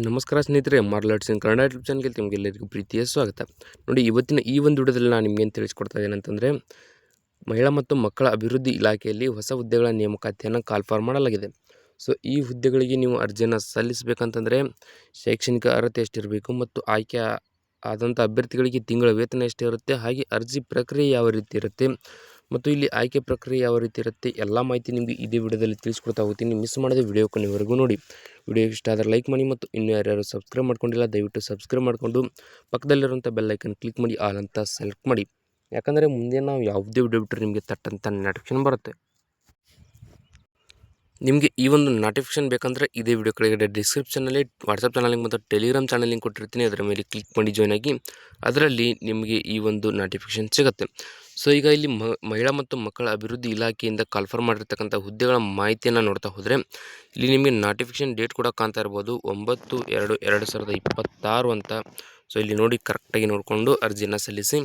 ನಮಸ್ಕಾರ ಸ್ನೇಹಿತರೆ, ಮಾರ್ಲಾಟ್ಸ್ ಇನ್ ಕನ್ನಡ ಯೂಟ್ಯೂಬ್ ಚಾನಲ್ಗೆ ನಿಮಗೆಲ್ಲರಿಗೂ ಪ್ರೀತಿಯ ಸ್ವಾಗತ. ನೋಡಿ, ಇವತ್ತಿನ ಈ ಒಂದು ವಿಡಿಯೋದಲ್ಲಿ ನಾನು ನಿಮಗೇನು ತಿಳಿಸ್ಕೊಡ್ತಾ ಇದ್ದೇನೆ ಅಂತಂದರೆ, ಮಹಿಳಾ ಮತ್ತು ಮಕ್ಕಳ ಅಭಿವೃದ್ಧಿ ಇಲಾಖೆಯಲ್ಲಿ ಹೊಸ ಹುದ್ದೆಗಳ ನೇಮಕಾತಿಯನ್ನು ಕಾಲ್ಫಾರ್ ಮಾಡಲಾಗಿದೆ. ಸೊ ಈ ಹುದ್ದೆಗಳಿಗೆ ನೀವು ಅರ್ಜಿಯನ್ನು ಸಲ್ಲಿಸಬೇಕಂತಂದರೆ ಶೈಕ್ಷಣಿಕ ಅರ್ಹತೆ ಎಷ್ಟಿರಬೇಕು ಮತ್ತು ಆಯ್ಕೆ ಆದಂಥ ಅಭ್ಯರ್ಥಿಗಳಿಗೆ ತಿಂಗಳ ವೇತನ ಎಷ್ಟಿರುತ್ತೆ, ಹಾಗೆ ಅರ್ಜಿ ಪ್ರಕ್ರಿಯೆ ಯಾವ ರೀತಿ ಇರುತ್ತೆ ಮತ್ತು ಇಲ್ಲಿ ಆಯ್ಕೆ ಪ್ರಕ್ರಿಯೆ ಯಾವ ರೀತಿ ಇರುತ್ತೆ, ಎಲ್ಲ ಮಾಹಿತಿ ನಿಮಗೆ ಇದೇ ವಿಡಿಯೋದಲ್ಲಿ ತಿಳಿಸ್ಕೊಡ್ತಾ ಹೋಗ್ತೀನಿ. ಮಿಸ್ ಮಾಡದೆ ವಿಡಿಯೋ ಕೊನೆವರೆಗೂ ನೋಡಿ. ವಿಡಿಯೋ ಇಷ್ಟ ಆದರೆ ಲೈಕ್ ಮಾಡಿ ಮತ್ತು ಇನ್ನೂ ಯಾರ್ಯಾರು ಸಬ್ಸ್ಕ್ರೈಬ್ ಮಾಡ್ಕೊಂಡಿಲ್ಲ ದಯವಿಟ್ಟು ಸಬ್ಸ್ಕ್ರೈಬ್ ಮಾಡಿಕೊಂಡು ಪಕ್ಕದಲ್ಲಿರುವಂಥ ಬೆಲ್ ಐಕನ್ ಕ್ಲಿಕ್ ಮಾಡಿ ಆಲ್ ಅಂತ ಸೆಲೆಕ್ಟ್ ಮಾಡಿ. ಯಾಕಂದರೆ ಮುಂದೆ ನಾವು ಯಾವುದೇ ವಿಡಿಯೋ ಬಿಟ್ಟರೆ ನಿಮಗೆ ತಟ್ಟಂತ ನೋಟಿಫಿಕೇಶನ್ ಬರುತ್ತೆ. ನಿಮಗೆ ಈ ಒಂದು ನೋಟಿಫಿಕೇಶನ್ ಬೇಕಂದರೆ ಇದೇ ವಿಡಿಯೋ ಕೆಳಗಡೆ ಡಿಸ್ಕ್ರಿಪ್ಷನಲ್ಲಿ ವಾಟ್ಸಪ್ ಚಾನಲ್ ಲಿಂಕ್ ಮತ್ತು ಟೆಲಿಗ್ರಾಮ್ ಚಾನಲ್ ಲಿಂಕ್ ಕೊಟ್ಟಿರ್ತೀನಿ. ಅದರ ಮೇಲೆ ಕ್ಲಿಕ್ ಮಾಡಿ ಜಾಯ್ನ್ ಆಗಿ ಅದರಲ್ಲಿ ನಿಮಗೆ ಈ ಒಂದು ನೋಟಿಫಿಕೇಶನ್ ಸಿಗುತ್ತೆ. ಸೊ ಈಗ ಇಲ್ಲಿ ಮಹಿಳಾ ಮತ್ತು ಮಕ್ಕಳ ಅಭಿವೃದ್ಧಿ ಇಲಾಖೆಯಿಂದ ಕಾಲ್ಫಾರ್ ಮಾಡಿರ್ತಕ್ಕಂಥ ಹುದ್ದೆಗಳ ಮಾಹಿತಿಯನ್ನು ನೋಡ್ತಾ ಹೋದರೆ ಇಲ್ಲಿ ನಿಮಗೆ ನೋಟಿಫಿಕೇಶನ್ ಡೇಟ್ ಕೂಡ ಕಾಣ್ತಾ ಇರ್ಬೋದು, 9/2/2026 ಅಂತ. ಸೊ ಇಲ್ಲಿ ನೋಡಿ, ಕರೆಕ್ಟಾಗಿ ನೋಡಿಕೊಂಡು ಅರ್ಜಿಯನ್ನು ಸಲ್ಲಿಸಿ.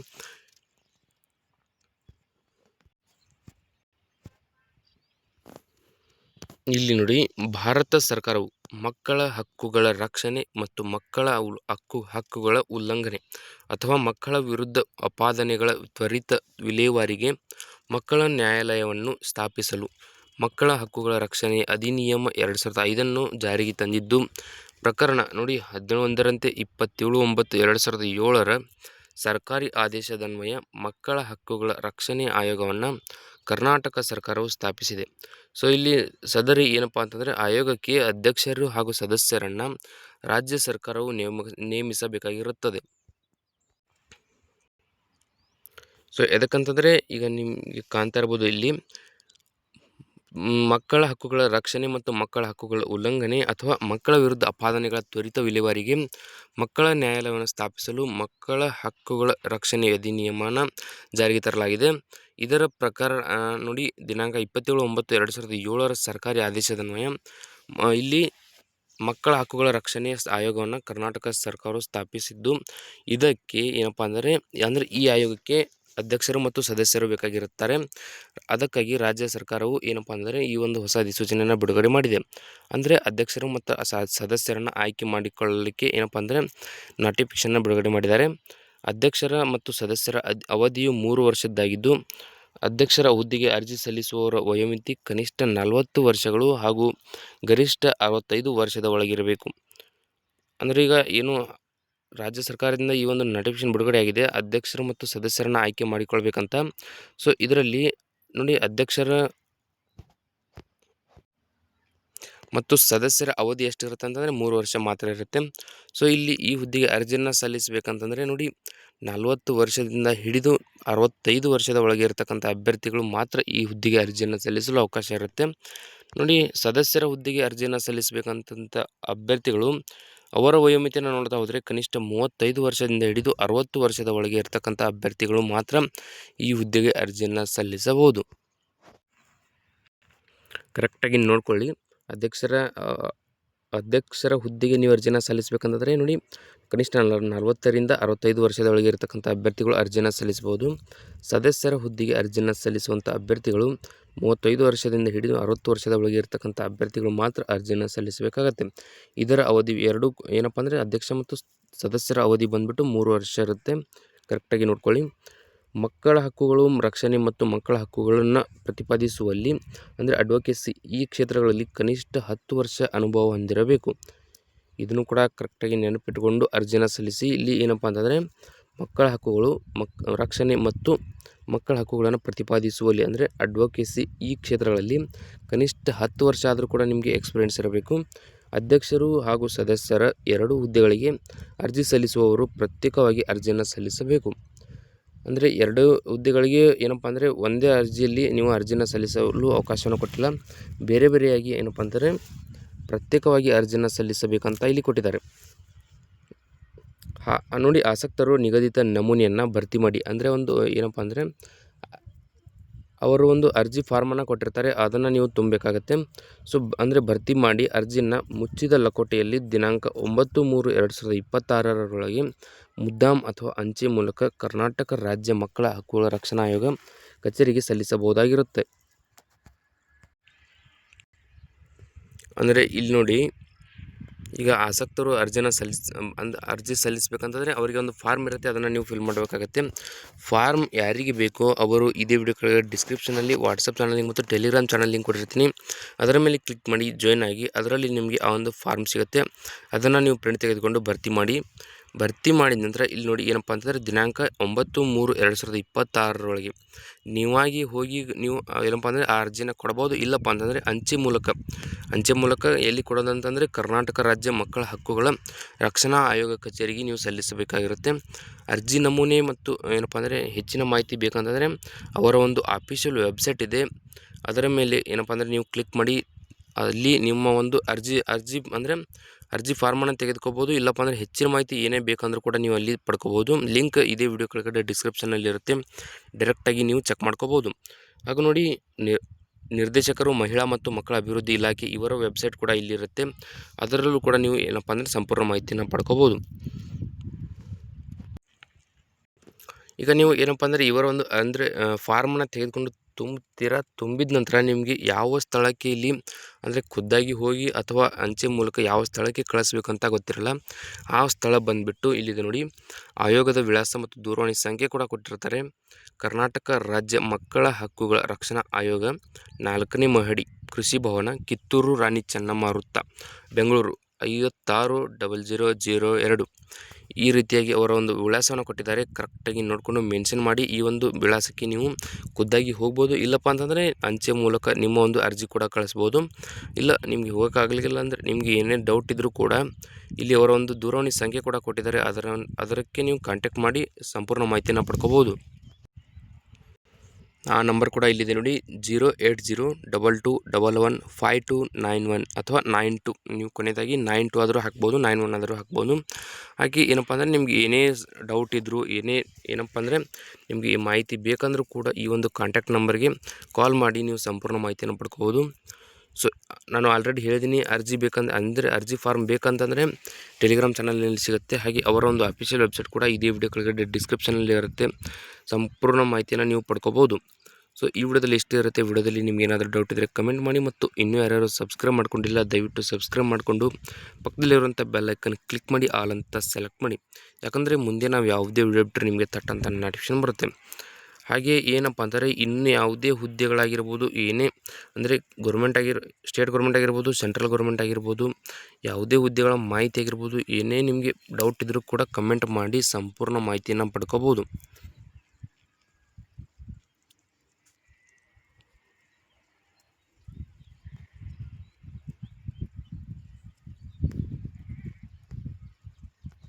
ಇಲ್ಲಿ ನೋಡಿ, ಭಾರತ ಸರ್ಕಾರವು ಮಕ್ಕಳ ಹಕ್ಕುಗಳ ರಕ್ಷಣೆ ಮತ್ತು ಮಕ್ಕಳ ಹಕ್ಕುಗಳ ಉಲ್ಲಂಘನೆ ಅಥವಾ ಮಕ್ಕಳ ವಿರುದ್ಧ ಅಪಾದನೆಗಳ ತ್ವರಿತ ವಿಲೇವಾರಿಗೆ ಮಕ್ಕಳ ನ್ಯಾಯಾಲಯವನ್ನು ಸ್ಥಾಪಿಸಲು ಮಕ್ಕಳ ಹಕ್ಕುಗಳ ರಕ್ಷಣೆ ಅಧಿನಿಯಮ 2005 ಜಾರಿಗೆ ತಂದಿದ್ದು, ಪ್ರಕರಣ ನೋಡಿ 11ರಂತೆ 27/9/2007 ಸರ್ಕಾರಿ ಆದೇಶದನ್ವಯ ಮಕ್ಕಳ ಹಕ್ಕುಗಳ ರಕ್ಷಣೆ ಆಯೋಗವನ್ನು ಕರ್ನಾಟಕ ಸರ್ಕಾರವು ಸ್ಥಾಪಿಸಿದೆ. ಸೊ ಇಲ್ಲಿ ಸದರಿ ಏನಪ್ಪ ಅಂತಂದರೆ ಆಯೋಗಕ್ಕೆ ಅಧ್ಯಕ್ಷರು ಹಾಗೂ ಸದಸ್ಯರನ್ನು ರಾಜ್ಯ ಸರ್ಕಾರವು ನೇಮಿಸಬೇಕಾಗಿರುತ್ತದೆ. ಸೊ ಎದಕ್ಕಂತಂದರೆ ಈಗ ನಿಮಗೆ ಕಾಣ್ತಾ ಇರ್ಬೋದು, ಇಲ್ಲಿ ಮಕ್ಕಳ ಹಕ್ಕುಗಳ ರಕ್ಷಣೆ ಮತ್ತು ಮಕ್ಕಳ ಹಕ್ಕುಗಳ ಉಲ್ಲಂಘನೆ ಅಥವಾ ಮಕ್ಕಳ ವಿರುದ್ಧ ಅಪಾದನೆಗಳ ತ್ವರಿತ ವಿಲೇವಾರಿಗೆ ಮಕ್ಕಳ ನ್ಯಾಯಾಲಯವನ್ನು ಸ್ಥಾಪಿಸಲು ಮಕ್ಕಳ ಹಕ್ಕುಗಳ ರಕ್ಷಣೆ ಅಧಿನಿಯಮನ ಜಾರಿಗೆ ತರಲಾಗಿದೆ. ಇದರ ಪ್ರಕಾರ ನೋಡಿ, ದಿನಾಂಕ 27/9/2007 ಸರ್ಕಾರಿ ಆದೇಶದನ್ವಯ ಇಲ್ಲಿ ಮಕ್ಕಳ ಹಕ್ಕುಗಳ ರಕ್ಷಣೆ ಆಯೋಗವನ್ನು ಕರ್ನಾಟಕ ಸರ್ಕಾರವು ಸ್ಥಾಪಿಸಿದ್ದು, ಇದಕ್ಕೆ ಏನಪ್ಪ ಅಂದರೆ ಈ ಆಯೋಗಕ್ಕೆ ಅಧ್ಯಕ್ಷರು ಮತ್ತು ಸದಸ್ಯರು ಬೇಕಾಗಿರುತ್ತಾರೆ. ಅದಕ್ಕಾಗಿ ರಾಜ್ಯ ಸರ್ಕಾರವು ಏನಪ್ಪ ಅಂದರೆ ಈ ಒಂದು ಹೊಸ ಅಧಿಸೂಚನೆಯನ್ನು ಬಿಡುಗಡೆ ಮಾಡಿದೆ. ಅಂದರೆ ಅಧ್ಯಕ್ಷರು ಮತ್ತು ಸದಸ್ಯರನ್ನು ಆಯ್ಕೆ ಮಾಡಿಕೊಳ್ಳಲಿಕ್ಕೆ ಏನಪ್ಪ ಅಂದರೆ ನೋಟಿಫಿಕೇಶನ್ನ ಬಿಡುಗಡೆ ಮಾಡಿದ್ದಾರೆ. ಅಧ್ಯಕ್ಷರ ಮತ್ತು ಸದಸ್ಯರ ಅವಧಿಯು 3 ವರ್ಷದ್ದಾಗಿದ್ದು, ಅಧ್ಯಕ್ಷರ ಹುದ್ದೆಗೆ ಅರ್ಜಿ ಸಲ್ಲಿಸುವವರ ವಯೋಮಿತಿ ಕನಿಷ್ಠ 40 ವರ್ಷಗಳು ಹಾಗೂ ಗರಿಷ್ಠ 65 ವರ್ಷದ ಒಳಗಿರಬೇಕು. ಅಂದರೆ ಈಗ ಏನು ರಾಜ್ಯ ಸರ್ಕಾರದಿಂದ ಈ ಒಂದು ನೋಟಿಫಿಕೇಶನ್ ಬಿಡುಗಡೆ ಆಗಿದೆ, ಅಧ್ಯಕ್ಷರು ಮತ್ತು ಸದಸ್ಯರನ್ನು ಆಯ್ಕೆ ಮಾಡಿಕೊಳ್ಬೇಕಂತ. ಸೊ ಇದರಲ್ಲಿ ನೋಡಿ, ಅಧ್ಯಕ್ಷರ ಮತ್ತು ಸದಸ್ಯರ ಅವಧಿ ಎಷ್ಟಿರುತ್ತೆ ಅಂತಂದರೆ 3 ವರ್ಷ ಮಾತ್ರ ಇರುತ್ತೆ. ಸೊ ಇಲ್ಲಿ ಈ ಹುದ್ದೆಗೆ ಅರ್ಜಿಯನ್ನು ಸಲ್ಲಿಸಬೇಕಂತಂದರೆ ನೋಡಿ, 40 ವರ್ಷದಿಂದ ಹಿಡಿದು 65 ವರ್ಷದ ಒಳಗೆ ಇರತಕ್ಕಂಥ ಅಭ್ಯರ್ಥಿಗಳು ಮಾತ್ರ ಈ ಹುದ್ದೆಗೆ ಅರ್ಜಿಯನ್ನು ಸಲ್ಲಿಸಲು ಅವಕಾಶ ಇರುತ್ತೆ. ನೋಡಿ, ಸದಸ್ಯರ ಹುದ್ದೆಗೆ ಅರ್ಜಿಯನ್ನು ಸಲ್ಲಿಸಬೇಕಂತ ಅಭ್ಯರ್ಥಿಗಳು ಅವರ ವಯೋಮಿತಿಯನ್ನು ನೋಡ್ತಾ ಹೋದರೆ ಕನಿಷ್ಠ 35 ವರ್ಷದಿಂದ ಹಿಡಿದು 60 ವರ್ಷದ ಒಳಗೆ ಇರತಕ್ಕಂಥ ಅಭ್ಯರ್ಥಿಗಳು ಮಾತ್ರ ಈ ಹುದ್ದೆಗೆ ಅರ್ಜಿಯನ್ನು ಸಲ್ಲಿಸಬಹುದು. ಕರೆಕ್ಟಾಗಿ ನೋಡ್ಕೊಳ್ಳಿ. ಅಧ್ಯಕ್ಷರ ಹುದ್ದೆಗೆ ನೀವು ಅರ್ಜಿಯನ್ನು ಸಲ್ಲಿಸಬೇಕಂತಂದರೆ ನೋಡಿ, ಕನಿಷ್ಠ 40ರಿಂದ 65 ವರ್ಷದ ಒಳಗೆ ಇರತಕ್ಕಂಥ ಅಭ್ಯರ್ಥಿಗಳು ಅರ್ಜಿಯನ್ನು ಸಲ್ಲಿಸಬಹುದು. ಸದಸ್ಯರ ಹುದ್ದೆಗೆ ಅರ್ಜಿಯನ್ನು ಸಲ್ಲಿಸುವಂಥ ಅಭ್ಯರ್ಥಿಗಳು 35 ವರ್ಷದಿಂದ ಹಿಡಿದು 60 ವರ್ಷದ ಒಳಗೆ ಇರತಕ್ಕಂಥ ಅಭ್ಯರ್ಥಿಗಳು ಮಾತ್ರ ಅರ್ಜಿಯನ್ನು ಸಲ್ಲಿಸಬೇಕಾಗತ್ತೆ. ಇದರ ಅವಧಿ ಎರಡು ಏನಪ್ಪ ಅಂದರೆ ಅಧ್ಯಕ್ಷ ಮತ್ತು ಸದಸ್ಯರ ಅವಧಿ ಬಂದ್ಬಿಟ್ಟು 3 ವರ್ಷ ಇರುತ್ತೆ. ಕರೆಕ್ಟಾಗಿ ನೋಡ್ಕೊಳ್ಳಿ. ಮಕ್ಕಳ ಹಕ್ಕುಗಳು ರಕ್ಷಣೆ ಮತ್ತು ಮಕ್ಕಳ ಹಕ್ಕುಗಳನ್ನು ಪ್ರತಿಪಾದಿಸುವಲ್ಲಿ ಅಂದರೆ ಅಡ್ವೊಕೇಸಿ ಈ ಕ್ಷೇತ್ರಗಳಲ್ಲಿ ಕನಿಷ್ಠ 10 ವರ್ಷ ಅನುಭವ ಹೊಂದಿರಬೇಕು. ಇದನ್ನು ಕೂಡ ಕರೆಕ್ಟಾಗಿ ನೆನಪಿಟ್ಟುಕೊಂಡು ಅರ್ಜಿಯನ್ನು ಸಲ್ಲಿಸಿ. ಇಲ್ಲಿ ಏನಪ್ಪ ಅಂತಂದರೆ ಮಕ್ಕಳ ಹಕ್ಕುಗಳು ರಕ್ಷಣೆ ಮತ್ತು ಮಕ್ಕಳ ಹಕ್ಕುಗಳನ್ನು ಪ್ರತಿಪಾದಿಸುವಲ್ಲಿ ಅಂದರೆ ಅಡ್ವೊಕೇಸಿ ಈ ಕ್ಷೇತ್ರಗಳಲ್ಲಿ ಕನಿಷ್ಠ 10 ವರ್ಷ ಆದರೂ ಕೂಡ ನಿಮಗೆ ಎಕ್ಸ್ಪೀರಿಯೆನ್ಸ್ ಇರಬೇಕು. ಅಧ್ಯಕ್ಷರು ಹಾಗೂ ಸದಸ್ಯರ 2 ಹುದ್ದೆಗಳಿಗೆ ಅರ್ಜಿ ಸಲ್ಲಿಸುವವರು ಪ್ರತ್ಯೇಕವಾಗಿ ಅರ್ಜಿಯನ್ನು ಸಲ್ಲಿಸಬೇಕು. ಅಂದರೆ 2 ಹುದ್ದೆಗಳಿಗೆ ಏನಪ್ಪ ಅಂದರೆ ಒಂದೇ ಅರ್ಜಿಯಲ್ಲಿ ನೀವು ಅರ್ಜಿಯನ್ನು ಸಲ್ಲಿಸಲು ಅವಕಾಶವನ್ನು ಕೊಟ್ಟಿಲ್ಲ, ಬೇರೆ ಬೇರೆಯಾಗಿ ಏನಪ್ಪ ಅಂದರೆ ಪ್ರತ್ಯೇಕವಾಗಿ ಅರ್ಜಿಯನ್ನು ಸಲ್ಲಿಸಬೇಕಂತ ಇಲ್ಲಿ ಕೊಟ್ಟಿದ್ದಾರೆ. ನೋಡಿ, ಆಸಕ್ತರು ನಿಗದಿತ ನಮೂನೆಯನ್ನು ಭರ್ತಿ ಮಾಡಿ. ಅಂದರೆ ಒಂದು ಏನಪ್ಪ ಅಂದರೆ ಅವರು ಒಂದು ಅರ್ಜಿ ಫಾರ್ಮನ್ನು ಕೊಟ್ಟಿರ್ತಾರೆ, ಅದನ್ನು ನೀವು ತುಂಬಬೇಕಾಗತ್ತೆ. ಸೊ ಅಂದರೆ ಭರ್ತಿ ಮಾಡಿ ಅರ್ಜಿಯನ್ನು ಮುಚ್ಚಿದ ಲಕೋಟೆಯಲ್ಲಿ ದಿನಾಂಕ 9/3/2026 ಮುದ್ದಾಮ್ ಅಥವಾ ಅಂಚೆ ಮೂಲಕ ಕರ್ನಾಟಕ ರಾಜ್ಯ ಮಕ್ಕಳ ಹಕ್ಕುಗಳ ರಕ್ಷಣಾ ಆಯೋಗ ಕಚೇರಿಗೆ ಸಲ್ಲಿಸಬಹುದಾಗಿರುತ್ತೆ. ಅಂದರೆ ಇಲ್ಲಿ ನೋಡಿ, ಈಗ ಆಸಕ್ತರು ಅರ್ಜಿ ಸಲ್ಲಿಸಬೇಕಂತಂದರೆ ಅವರಿಗೆ ಒಂದು ಫಾರ್ಮ್ ಇರುತ್ತೆ, ಅದನ್ನು ನೀವು ಫಿಲ್ ಮಾಡಬೇಕಾಗತ್ತೆ. ಫಾರ್ಮ್ ಯಾರಿಗೆ ಬೇಕೋ ಅವರು ಇದೇ ವಿಡಿಯೋ ಕೆಳಗೆ ಡಿಸ್ಕ್ರಿಪ್ಷನಲ್ಲಿ ವಾಟ್ಸಪ್ ಚಾನಲ್ ಲಿಂಕ್ ಮತ್ತು ಟೆಲಿಗ್ರಾಮ್ ಚಾನಲ್ ಲಿಂಕ್ ಕೊಟ್ಟಿರ್ತೀನಿ. ಅದರ ಮೇಲೆ ಕ್ಲಿಕ್ ಮಾಡಿ ಜಾಯ್ನ್ ಆಗಿ. ಅದರಲ್ಲಿ ನಿಮಗೆ ಆ ಒಂದು ಫಾರ್ಮ್ ಸಿಗುತ್ತೆ, ಅದನ್ನು ನೀವು ಪ್ರಿಂಟ್ ತೆಗೆದುಕೊಂಡು ಭರ್ತಿ ಮಾಡಿದ ನಂತರ ಇಲ್ಲಿ ನೋಡಿ ಏನಪ್ಪ ಅಂತಂದರೆ ದಿನಾಂಕ 9/3/2026 ನೀವಾಗಿ ಹೋಗಿ ನೀವು ಏನಪ್ಪ ಅಂದರೆ ಆ ಅರ್ಜಿನ ಕೊಡ್ಬೋದು. ಇಲ್ಲಪ್ಪ ಅಂತಂದರೆ ಅಂಚೆ ಮೂಲಕ ಎಲ್ಲಿ ಕೊಡೋದಂತಂದರೆ ಕರ್ನಾಟಕ ರಾಜ್ಯ ಮಕ್ಕಳ ಹಕ್ಕುಗಳ ರಕ್ಷಣಾ ಆಯೋಗ ಕಚೇರಿಗೆ ನೀವು ಸಲ್ಲಿಸಬೇಕಾಗಿರುತ್ತೆ. ಅರ್ಜಿ ನಮೂನೆ ಮತ್ತು ಏನಪ್ಪ ಅಂದರೆ ಹೆಚ್ಚಿನ ಮಾಹಿತಿ ಬೇಕಂತಂದರೆ ಅವರ ಒಂದು ಆಫಿಷಿಯಲ್ ವೆಬ್ಸೈಟ್ ಇದೆ, ಅದರ ಮೇಲೆ ಏನಪ್ಪ ಅಂದರೆ ನೀವು ಕ್ಲಿಕ್ ಮಾಡಿ ಅಲ್ಲಿ ನಿಮ್ಮ ಒಂದು ಅರ್ಜಿ ಫಾರ್ಮನ್ನು ತೆಗೆದುಕೋಬೋದು. ಇಲ್ಲಪ್ಪ ಅಂದರೆ ಹೆಚ್ಚಿನ ಮಾಹಿತಿ ಏನೇ ಬೇಕಂದ್ರೂ ಕೂಡ ನೀವು ಅಲ್ಲಿ ಪಡ್ಕೋಬೋದು. ಲಿಂಕ್ ಇದೇ ವಿಡಿಯೋ ಕೆಳಗಡೆ ಡಿಸ್ಕ್ರಿಪ್ಷನಲ್ಲಿರುತ್ತೆ, ಡೈರೆಕ್ಟಾಗಿ ನೀವು ಚೆಕ್ ಮಾಡ್ಕೋಬೋದು. ಹಾಗೂ ನೋಡಿ ನಿರ್ದೇಶಕರು ಮಹಿಳಾ ಮತ್ತು ಮಕ್ಕಳ ಅಭಿವೃದ್ಧಿ ಇಲಾಖೆ ಇವರ ವೆಬ್ಸೈಟ್ ಕೂಡ ಇಲ್ಲಿರುತ್ತೆ, ಅದರಲ್ಲೂ ಕೂಡ ನೀವು ಏನಪ್ಪ ಅಂದರೆ ಸಂಪೂರ್ಣ ಮಾಹಿತಿಯನ್ನು ಪಡ್ಕೋಬೋದು. ಈಗ ನೀವು ಏನಪ್ಪ ಅಂದರೆ ಇವರ ಒಂದು ಫಾರ್ಮನ್ನು ತೆಗೆದುಕೊಂಡು ತುಂಬಿದ ನಂತರ ನಿಮಗೆ ಯಾವ ಸ್ಥಳಕ್ಕೆ ಇಲ್ಲಿ ಅಂದರೆ ಖುದ್ದಾಗಿ ಹೋಗಿ ಅಥವಾ ಅಂಚೆ ಮೂಲಕ ಯಾವ ಸ್ಥಳಕ್ಕೆ ಕಳಿಸ್ಬೇಕಂತ ಗೊತ್ತಿರಲ್ಲ. ಆ ಸ್ಥಳ ಬಂದುಬಿಟ್ಟು ಇಲ್ಲಿದೆ ನೋಡಿ, ಆಯೋಗದ ವಿಳಾಸ ಮತ್ತು ದೂರವಾಣಿ ಸಂಖ್ಯೆ ಕೂಡ ಕೊಟ್ಟಿರ್ತಾರೆ. ಕರ್ನಾಟಕ ರಾಜ್ಯ ಮಕ್ಕಳ ಹಕ್ಕುಗಳ ರಕ್ಷಣಾ ಆಯೋಗ, 4ನೇ ಮಹಡಿ, ಕೃಷಿ ಭವನ, ಕಿತ್ತೂರು ರಾಣಿ ಚೆನ್ನಮ್ಮ ವೃತ್ತ, ಬೆಂಗಳೂರು 560002. ಈ ರೀತಿಯಾಗಿ ಅವರ ಒಂದು ವಿಳಾಸವನ್ನು ಕೊಟ್ಟಿದ್ದಾರೆ. ಕರೆಕ್ಟಾಗಿ ನೋಡಿಕೊಂಡು ಮೆನ್ಷನ್ ಮಾಡಿ ಈ ಒಂದು ವಿಳಾಸಕ್ಕೆ ನೀವು ಖುದ್ದಾಗಿ ಹೋಗ್ಬೋದು. ಇಲ್ಲಪ್ಪ ಅಂತಂದರೆ ಅಂಚೆ ಮೂಲಕ ನಿಮ್ಮ ಒಂದು ಅರ್ಜಿ ಕೂಡ ಕಳಿಸ್ಬೋದು. ಇಲ್ಲ ನಿಮಗೆ ಹೋಗೋಕ್ಕಾಗಲಿಲ್ಲ ಅಂದರೆ ನಿಮಗೆ ಏನೇ ಡೌಟ್ ಇದ್ದರೂ ಕೂಡ ಇಲ್ಲಿ ಅವರ ಒಂದು ದೂರವಾಣಿ ಸಂಖ್ಯೆ ಕೂಡ ಕೊಟ್ಟಿದ್ದಾರೆ, ಅದಕ್ಕೆ ನೀವು ಕಾಂಟ್ಯಾಕ್ಟ್ ಮಾಡಿ ಸಂಪೂರ್ಣ ಮಾಹಿತಿಯನ್ನು ಪಡ್ಕೋಬೋದು. ಆ ನಂಬರ್ ಕೂಡ ಇಲ್ಲಿದೆ ನೋಡಿ, 08022115291 ಅಥವಾ 92. ನೀವು ಕೊನೆಯದಾಗಿ 92 ಆದರೂ ಹಾಕ್ಬೋದು, 91 ಆದರೂ ಹಾಕ್ಬೋದು. ಹಾಗೆ ಏನಪ್ಪ ಅಂದರೆ ನಿಮ್ಗೆ ಏನೇ ಡೌಟ್ ಇದ್ದರೂ ಏನಪ್ಪ ಅಂದರೆ ನಿಮಗೆ ಈ ಮಾಹಿತಿ ಬೇಕಂದ್ರೂ ಕೂಡ ಈ ಒಂದು ಕಾಂಟ್ಯಾಕ್ಟ್ ನಂಬರ್ಗೆ ಕಾಲ್ ಮಾಡಿ ನೀವು ಸಂಪೂರ್ಣ ಮಾಹಿತಿಯನ್ನು ಪಡ್ಕೋಬೋದು. ಸೊ ನಾನು ಆಲ್ರೆಡಿ ಹೇಳಿದ್ದೀನಿ, ಅರ್ಜಿ ಫಾರ್ಮ್ ಬೇಕಂತಂದರೆ ಟೆಲಿಗ್ರಾಮ್ ಚಾನಲ್ನಲ್ಲಿ ಸಿಗುತ್ತೆ. ಹಾಗೆ ಅವರ ಒಂದು ಅಫಿಷಿಯಲ್ ವೆಬ್ಸೈಟ್ ಕೂಡ ಇದೇ ವಿಡಿಯೋ ಕೆಳಗಡೆ ಡಿಸ್ಕ್ರಿಪ್ಷನಲ್ಲಿ ಇರುತ್ತೆ, ಸಂಪೂರ್ಣ ಮಾಹಿತಿಯನ್ನು ನೀವು ಪಡ್ಕೋಬೋದು. ಸೊ ಈ ವಿಡಿಯೋದಲ್ಲಿ ಇಷ್ಟೇ ಇರುತ್ತೆ. ವಿಡಿಯೋದಲ್ಲಿ ನಿಮ್ಗೆ ಏನಾದರೂ ಡೌಟ್ ಇದ್ದರೆ ಕಮೆಂಟ್ ಮಾಡಿ, ಮತ್ತು ಇನ್ನೂ ಯಾರ್ಯಾರು ಸಬ್ಸ್ಕ್ರೈಬ್ ಮಾಡ್ಕೊಂಡಿಲ್ಲ ದಯವಿಟ್ಟು ಸಬ್ಸ್ಕ್ರೈಬ್ ಮಾಡಿಕೊಂಡು ಪಕ್ಕದಲ್ಲಿರುವಂಥ ಬೆಲ್ ಐಕನ್ ಕ್ಲಿಕ್ ಮಾಡಿ ಆಲ್ ಅಂತ ಸೆಲೆಕ್ಟ್ ಮಾಡಿ, ಯಾಕಂದರೆ ಮುಂದೆ ನಾವು ಯಾವುದೇ ವಿಡಿಯೋ ಬಿಟ್ಟರೆ ನಿಮಗೆ ತಟ್ಟಂತ ನೋಟಿಫಿಕೇಶನ್ ಬರುತ್ತೆ. ಹಾಗೆ ಏನಪ್ಪ ಅಂದರೆ ಇನ್ನು ಯಾವುದೇ ಹುದ್ದೆಗಳಾಗಿರ್ಬೋದು, ಏನೇ ಅಂದರೆ ಸ್ಟೇಟ್ ಗೌರ್ಮೆಂಟ್ ಆಗಿರ್ಬೋದು, ಸೆಂಟ್ರಲ್ ಗೌರ್ಮೆಂಟ್ ಆಗಿರ್ಬೋದು, ಯಾವುದೇ ಹುದ್ದೆಗಳ ಮಾಹಿತಿ ಆಗಿರ್ಬೋದು, ಏನೇ ನಿಮಗೆ ಡೌಟ್ ಇದ್ದರೂ ಕೂಡ ಕಮೆಂಟ್ ಮಾಡಿ ಸಂಪೂರ್ಣ ಮಾಹಿತಿಯನ್ನು ಪಡ್ಕೋಬೋದು.